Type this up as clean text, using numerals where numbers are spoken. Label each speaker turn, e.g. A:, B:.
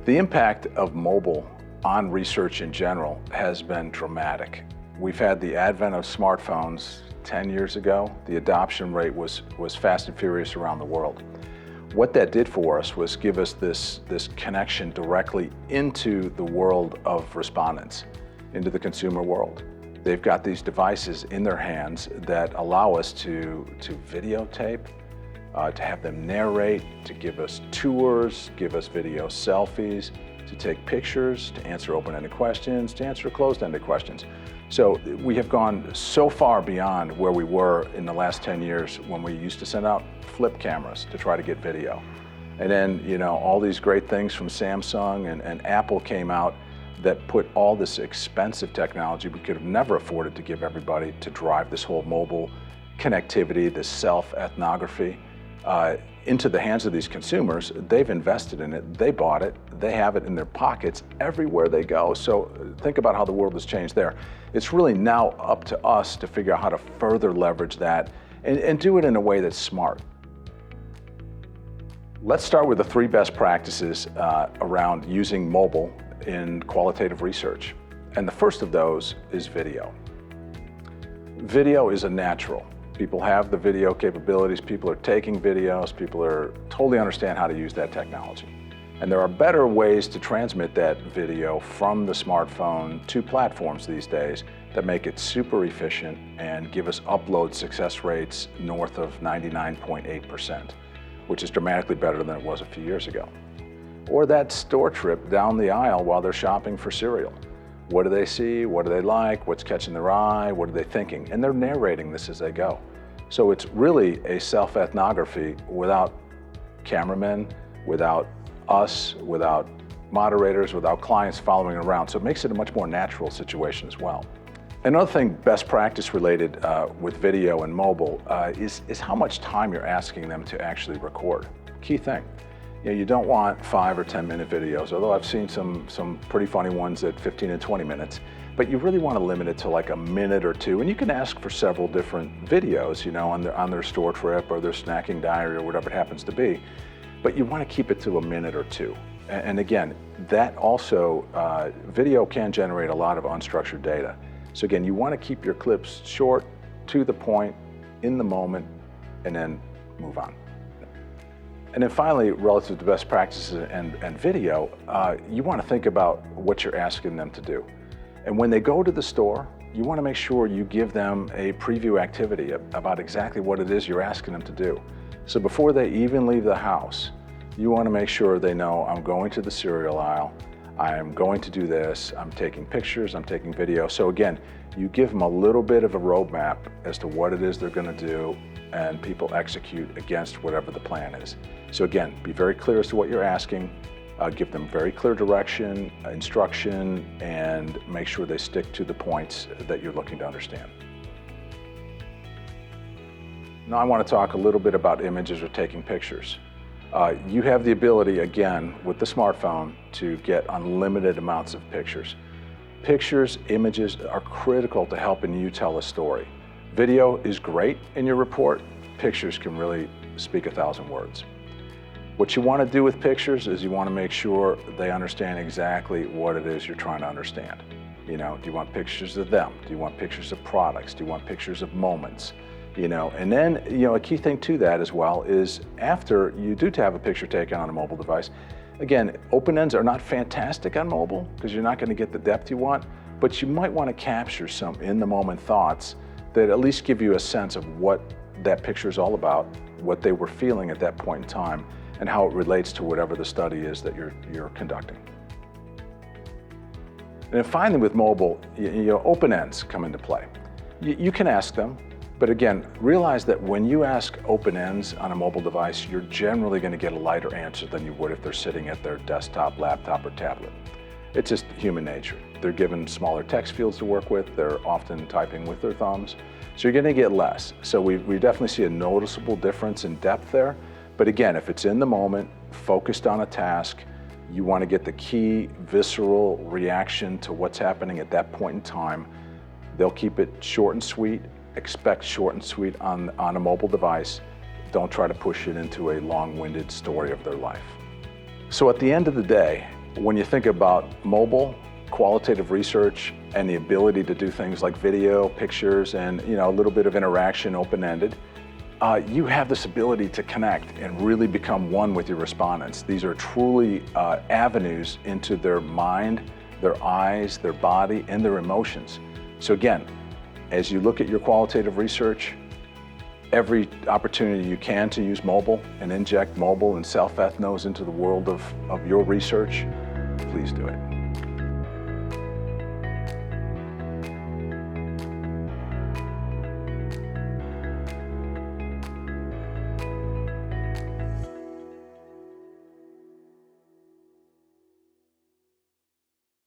A: The impact of mobile on research in general has been dramatic. We've had the advent of smartphones 10 years ago. The adoption rate was fast and furious around the world. What that did for us was give us this connection directly into the world of respondents, into the consumer world. They've got these devices in their hands that allow us to videotape, to have them narrate, to give us tours, give us video selfies, to take pictures, to answer open-ended questions, to answer closed-ended questions. So we have gone so far beyond where we were in the last 10 years when we used to send out flip cameras to try to get video. And then, all these great things from Samsung and Apple came out that put all this expensive technology we could have never afforded to give everybody to drive this whole mobile connectivity, this self-ethnography, into the hands of these consumers. They've invested in it, they bought it, they have it in their pockets everywhere they go. So think about how the world has changed there. It's really now up to us to figure out how to further leverage that and do it in a way that's smart. Let's start with the 3 best practices around using mobile in qualitative research. And the first of those is video. Video is a natural. People have the video capabilities, people are taking videos, people totally understand how to use that technology. And there are better ways to transmit that video from the smartphone to platforms these days that make it super efficient and give us upload success rates north of 99.8%, which is dramatically better than it was a few years ago. Or that store trip down the aisle while they're shopping for cereal. What do they see? What do they like? What's catching their eye? What are they thinking? And they're narrating this as they go. So it's really a self-ethnography without cameramen, without us, without moderators, without clients following around. So it makes it a much more natural situation as well. Another thing, best practice related with video and mobile is how much time you're asking them to actually record. Key thing. You don't want 5 or 10 minute videos, although I've seen some pretty funny ones at 15 and 20 minutes, but you really want to limit it to like a minute or 2, and you can ask for several different videos, on their store trip or their snacking diary or whatever it happens to be, but you want to keep it to a minute or 2. And again, that also, video can generate a lot of unstructured data. So again, you want to keep your clips short, to the point, in the moment, and then move on. And then finally, relative to best practices and video, you want to think about what you're asking them to do. And when they go to the store, you want to make sure you give them a preview activity about exactly what it is you're asking them to do. So before they even leave the house, you want to make sure they know, I'm going to the cereal aisle, I'm going to do this, I'm taking pictures, I'm taking video. So again, you give them a little bit of a roadmap as to what it is they're going to do, and people execute against whatever the plan is. So again, be very clear as to what you're asking, give them very clear direction, instruction, and make sure they stick to the points that you're looking to understand. Now I want to talk a little bit about images or taking pictures. You have the ability, again, with the smartphone to get unlimited amounts of pictures. Pictures, images are critical to helping you tell a story. Video is great in your report. Pictures can really speak 1,000 words. What you want to do with pictures is you want to make sure they understand exactly what it is you're trying to understand. Do you want pictures of them? Do you want pictures of products? Do you want pictures of moments? And then, a key thing to that as well is after you do have a picture taken on a mobile device, again, open ends are not fantastic on mobile because you're not going to get the depth you want, but you might want to capture some in-the-moment thoughts that at least give you a sense of what that picture is all about, what they were feeling at that point in time, and how it relates to whatever the study is that you're conducting. And then finally with mobile, open ends come into play. You can ask them, but again, realize that when you ask open ends on a mobile device, you're generally going to get a lighter answer than you would if they're sitting at their desktop, laptop, or tablet. It's just human nature. They're given smaller text fields to work with. They're often typing with their thumbs. So you're going to get less. So we definitely see a noticeable difference in depth there. But again, if it's in the moment, focused on a task, you want to get the key visceral reaction to what's happening at that point in time. They'll keep it short and sweet. Expect short and sweet on a mobile device. Don't try to push it into a long-winded story of their life. So at the end of the day, When you think about mobile, qualitative research, and the ability to do things like video, pictures, and a little bit of interaction, open-ended, you have this ability to connect and really become one with your respondents. These are truly avenues into their mind, their eyes, their body, and their emotions. So again, as you look at your qualitative research, every opportunity you can to use mobile and inject mobile and self-ethnos into the world of your research, please do it.